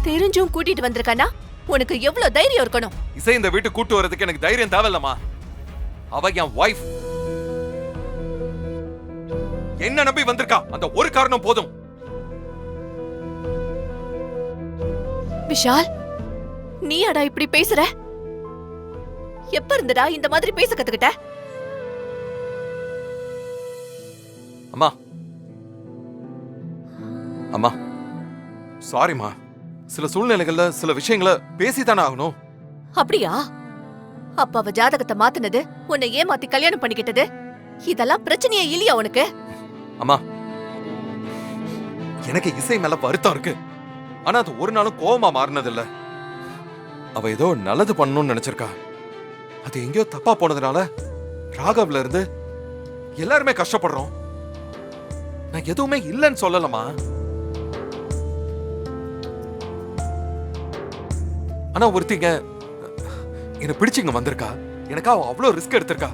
தெரிஞ்சும் கூட்டிட்டு வந்திருக்கானா உனக்கு எவ்வளவு தைரியம் இருக்கணும்? இசை இந்த வீட்டு கூட்டு வரதுக்கு எனக்கு தைரியம் தேவையில்லம்மா. அவ என் வைஃப். என்ன நம்பி வந்திருக்கா, அந்த ஒரு காரணம் போதும். விஷால், நீ அடா இப்படி பேசுற? எப்ப இருந்தடா இந்த மாதிரி பேச கத்துக்கிட்ட? அம்மா அம்மா சாரிம்மா. சில சூழ்நிலைகள்ல சில விஷயங்களை பேசித்தானே ஆகணும். அப்படியா? அப்ப அவ ஜாதகத்தை மாத்துனது, உன்னை ஏமாத்தி கல்யாணம் பண்ணிக்கிட்டது, இதெல்லாம் பிரச்சனையே இல்லையா உனக்கு? அம்மா, எனக்கு இசை மேல வருத்தம் இருக்கு. ஆனா அது ஒரு நாளும் கோவமா மாறினது இல்ல. அவ ஏதோ நல்லது பண்ணணும்னு நினைச்சிருக்கா. அது எங்கேயோ தப்பா போனதுனால ராகவ்ல இருந்து எல்லாருமே கஷ்டப்படுறோம். நான் எதுவுமே இல்லைன்னு சொல்லலமா. ஆனா ஒருத்திங்க என்ன பிடிச்சிங்க வந்திருக்கா. எனக்கா அவ்வளவு ரிஸ்க் எடுத்திருக்கா.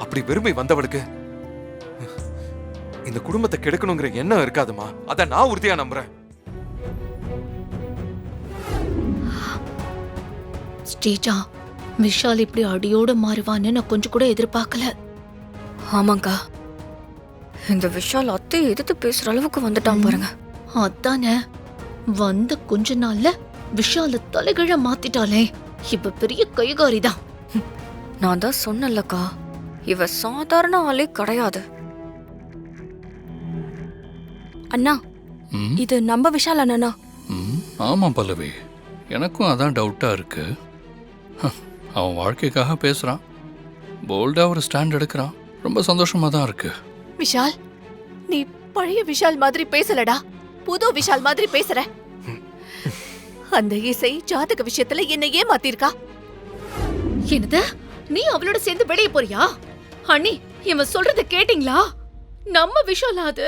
அப்படி விரும்பி வந்தவளுக்கு இந்த குடும்பத்தை கெடுக்கணுங்கிற எண்ணம் இருக்காதுமா. அத நான் உறுதியா நம்புறேன். ஸ்ரீஜா, விஷால் இப்படி அடியோட மாறுவான்னு நான் கொஞ்சம் கூட எதிர்பார்க்கல. ஆமாங்கா, இந்த விஷால் அத்தை எதிர்த்து பேசுற அளவுக்கு வந்துட்டான் பாருங்க. அதானே, வந்த கொஞ்ச நாள்ல விஷால தலைகீழ மாத்திட்டாலே. இப்ப பெரிய கைகாரிதான். நான் தான் சொன்னல்லக்கா, இவ சாதாரண ஆளே கிடையாது. அண்ணா, இது நம்ம விஷால் அண்ணா. ஆமா பல்லவி, எனக்கும் அதான் டவுட்டா இருக்கு. அவன் வாழ்க்கைக்காக பேசுறான், போல்டா ஒரு ஸ்டாண்ட் எடுக்கிறான். ரொம்ப சந்தோஷமா தான் இருக்கு. விஷால், நீ பழைய விஷால் மாதிரி பேசலடா, புது விஷால் மாதிரி பேசுற. அந்த இசை ஜாதக விஷயத்துல என்ன ஏமாத்திருக்கா. என்னது, நீ அவளோட சேர்ந்து வெளியே போறியா? அண்ணி, இவன் சொல்றத கேட்டீங்களா? நம்ம விஷால் அது.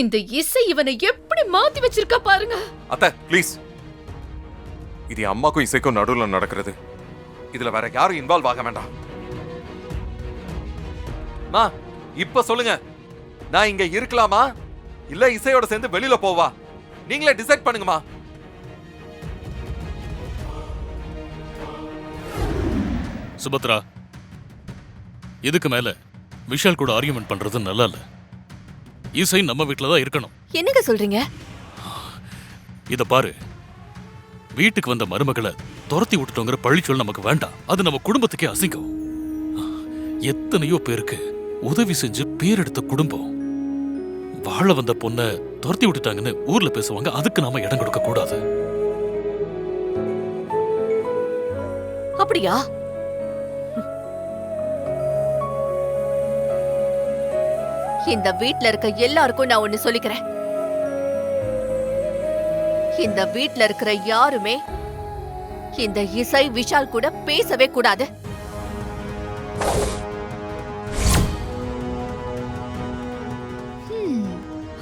இந்த இசை இவனை எப்படி மாத்தி வச்சிருக்கா பாருங்க. அத்தை ப்ளீஸ், இது அம்மாக்கும் இசைக்கும் நடுவுல நடக்கிறது. இதுல வேற யாரும் இன்வால்வ் ஆக வேண்டாம். மா, இப்ப சொல்லுங்க, நான் இங்க இருக்கலாமா இல்ல இசையோட சேர்ந்து வெளியில போவா? நீங்களே டிசைட் பண்ணுங்கம்மா. சுபத்ரா, இதுக்கு மேல விஷால் கூட ஆர்கியூமெண்ட் பண்றது நல்லா இல்ல. இசை நம்ம வீட்டுல தான் இருக்கணும். என்னங்க சொல்றீங்க? இத பாரு, வீட்டுக்கு வந்த மருமகளை துரத்தி விட்டுட்டோங்கிற பழிச்சொல் நமக்கு வேண்டாம். அது நம்ம குடும்பத்துக்கே அசிங்கம். எத்தனையோ பேருக்கு உதவி செஞ்சு பேரெடுத்த குடும்பம் வாழ வந்த பொண்ண துரத்தி விட்டுட்டாங்கன்னு ஊர்ல பேசுவாங்க. அதுக்கு நாம இடம் கொடுக்க கூடாது. அப்படியா? இந்த வீட்ல இருக்க எல்லாருக்கும் நான் ஒண்ணு சொல்லிக்கிறேன். இந்த வீட்ல இருக்கிற யாருமே இந்த இசை விஷால் கூட பேசவே கூடாது.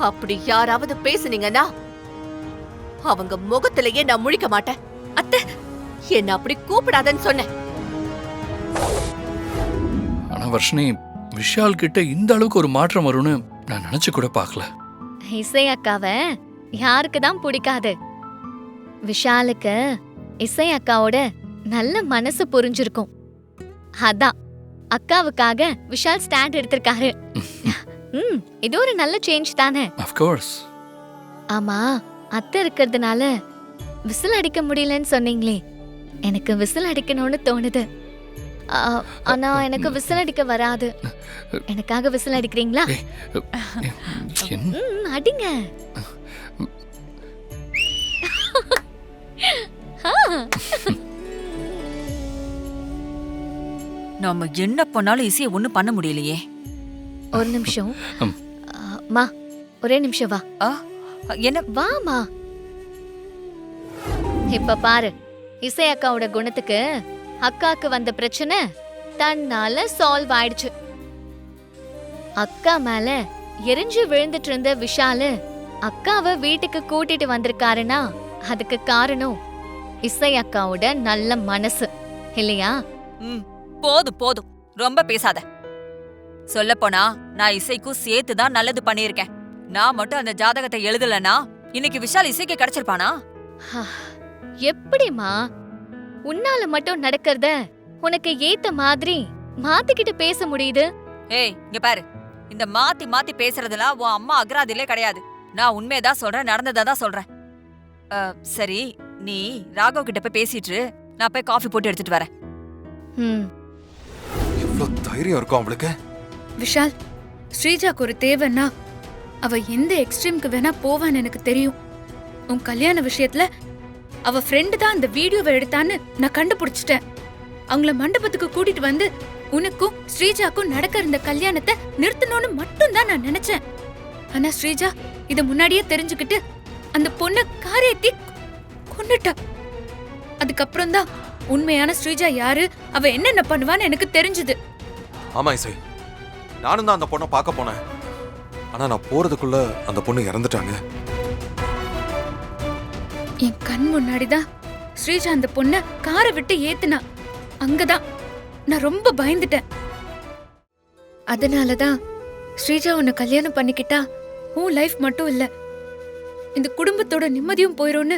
அப்படி யாராவது பேசுனீங்கன்னா அவங்க முகத்திலேயே நான் முழிக்க மாட்டேன். அத்தை, என்ன அப்படி கூப்பிடாதன்னு சொன்னேன். ஆனா வர்ஷினி, விஷால் கிட்ட இந்த அளவுக்கு ஒரு மாற்றம் வரும்னு நான் நினைச்சு கூட பார்க்கல. இசை அக்காவை யாருக்கு தான் பிடிக்காது? விஷாலுக்கு இசை அக்காவோட நல்ல மனசு புரிஞ்சிருக்கும். அதான் அக்காவுக்காக விஷால் ஸ்டாண்ட் எடுத்திருக்காரு. இது ஒரு நல்ல சேஞ்ச் தானே? Of course. ஆமா, அத்தை இருக்கிறதுனால விசில் அடிக்க முடியலன்னு சொன்னீங்களே, எனக்கு விசில் அடிக்கணும்னு தோணுது. ஆனா எனக்கு விசில் அடிக்க வராது. எனக்காக விசில் அடிக்கிறீங்களா? அடிங்க. நாம என்ன பண்ணாலும் இசையை ஒண்ணும் பண்ண முடியலையே. ஒரு நிமிஷம் மா, ஒரே நிமிஷம் வா. என்ன? வாமா. இப்ப பாரு, இசை அக்காவோட குணத்துக்கு அக்காக்கு வந்த பிரச்சனை தன்னால சால்வ் ஆயிடுச்சு. அக்கா மேல எரிஞ்சு விழுந்துட்டு இருந்த விஷாலு அக்காவை வீட்டுக்கு கூட்டிட்டு வந்திருக்காருன்னா அதுக்கு காரணம் இசை அக்காவோட நல்ல மனசு இல்லையா? போதும் போதும், ரொம்ப பேசாத. சொல்ல போனா நான் இசைக்கும் சேர்த்துதான் நல்லது பண்ணிருக்கேன். நான் மட்டும் அந்த ஜாதகத்தை எழுதலனா இன்னைக்கு விஷால் இசைக்கு கிடைச்சிருப்பானா? எப்படிமா உன்னால மட்டும் நடக்கிறத உனக்கு ஏத்த மாதிரி மாத்திக்கிட்டு பேச முடியுது? ஏய் இங்க பாரு, இந்த மாத்தி மாத்தி பேசுறதெல்லாம் உன் அம்மா அகராதிலே கிடையாது. நான் உண்மையதான் சொல்றேன், நடந்ததான் சொல்றேன். சரி, நீ ராகவ் கிட்ட போய் பேசிட்டு நான் போய் காஃபி போட்டு எடுத்துட்டு வரேன். ம். எவ்வளவு தைரியம் இருக்கும் அவளுக்கு. விஷால், ஸ்ரீஜாக்கு ஒரு தேவைன்னா அவ எந்த எக்ஸ்ட்ரீம்க்கு வேணா போவான்னு எனக்கு தெரியும். உன் கல்யாண விஷயத்துல அவ ஃப்ரெண்டு தான் அந்த வீடியோவை எடுத்தான்னு நான் கண்டுபிடிச்சிட்டேன். அவங்கள மண்டபத்துக்கு கூட்டிட்டு வந்து உனக்கும் ஸ்ரீஜாக்கும் நடக்க இருந்த கல்யாணத்தை நிறுத்தணும்னு மட்டும் தான் நான் நினைச்சேன். ஆனா ஸ்ரீஜா இத முன்னாடியே தெரிஞ்சுக்கிட்டு அந்த பொண்ண காரியத்தை கொன்னுட்டா. அதுக்கப்புறம் தான் உண்மையான ஸ்ரீஜா யாரு, அவ என்னென்ன பண்ணுவான்னு எனக்கு தெரிஞ்சது. ஆமா இசை, நானும் தான் அந்த பொண்ணை பார்க்க போனேன். ஆனா நான் போறதுக்குள்ள அந்த பொண்ணு இறந்துட்டாங்க. என் கண் முன்னாடிதான் ஸ்ரீஜா அந்த பொண்ண காரை விட்டு ஏத்துனா. அங்கதான் நான் ரொம்ப பயந்துட்டேன். அதனாலதான் ஸ்ரீஜா உன்னை கல்யாணம் பண்ணிக்கிட்டா உன் லைஃப் மட்டும் இல்ல, இந்த குடும்பத்தோட நிம்மதியும் போயிரும்னு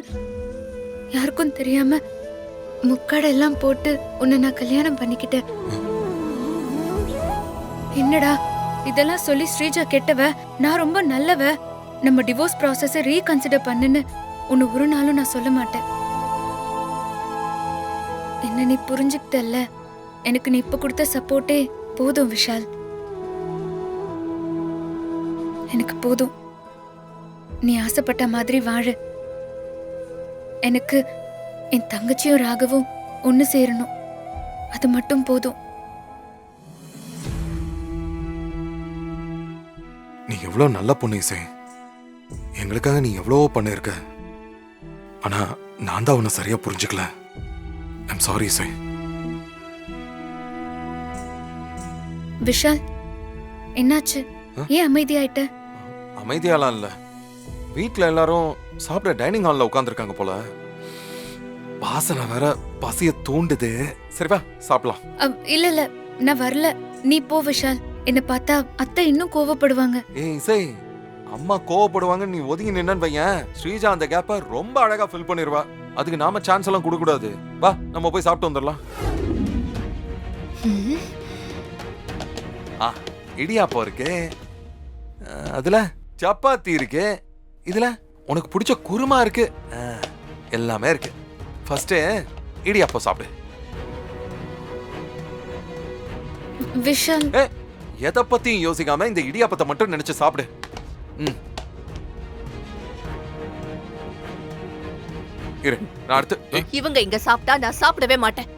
யாருக்கும் தெரியாம முக்காடெல்லாம் போட்டு உன்னை நான் கல்யாணம் பண்ணிக்கிட்டேன். என்னடா இதெல்லாம் சொல்லி ஸ்ரீஜா கெட்டவ, நான் ரொம்ப நல்லவ, நம்ம டிவோர்ஸ் ப்ராசஸை ரீகன்சிடர் பண்ணுன்னு உன்னை ஒரு நாளும் நான் சொல்ல மாட்டேன். என்ன நீ புரிஞ்சுக்கிட்டல்ல, எனக்கு நீ இப்ப கொடுத்த சப்போர்ட்டே போதும் விஷால். எனக்கு போதும். நீ ஆசைப்பட்ட மாதிரி வாழு. எனக்கு என் தங்கச்சியும் ராகவும் ஒன்னு சேரணும், அது மட்டும் போதும். நீ எவ்வளவு நல்ல பொண்ணு இசை. எங்களுக்காக நீ எவ்வளவோ பண்ணிருக்க. ஆனா நான் தான் உன்னை சரியா புரிஞ்சுக்கல. ஐம் சாரி இசை. விஷால், என்னாச்சு? ஏன் அமைதியாயிட்ட? அமைதியாலாம் இல்ல, வீட்ல எல்லாரும் சாப்பிட டைனிங் ஹால்ல உட்கார்ந்துருக்காங்க போல. வாசனை வேற பசிய தூண்டுது. சரி வா சாப்பிடலாம். இல்ல இல்ல, நான் வரல, நீ போ விஷால். என்ன பார்த்தா அத்தை இன்னும் கோவப்படுவாங்க. ஏய் இசை, அம்மா கோவப்படுவாங்க நீ ஒதுங்கி நின்னு வையன். ஸ்ரீஜா அந்த கேப்ப ரொம்ப அழகா ஃபில் பண்ணிருவா. அதுக்கு நாம சான்ஸ் எல்லாம் கொடுக்க கூடாது. வா நம்ம போய் சாப்பிட்டு வந்துடலாம். இடியாப்பம் இருக்கு, அதுல சப்பாத்தி இருக்கு, இதுல உனக்கு பிடிச்ச குருமா இருக்கு, எல்லாமே இருக்கு. ஃபர்ஸ்ட் இடியாப்பம் சாப்பிடு. விஷால், எதை பத்தியும் யோசிக்காம இந்த இடியாப்பத்தை மட்டும் நினைச்சு சாப்பிடு. இரு, நான் அடுத்து. இவங்க இங்க சாப்பிட்டா நான் சாப்பிடவே மாட்டேன்.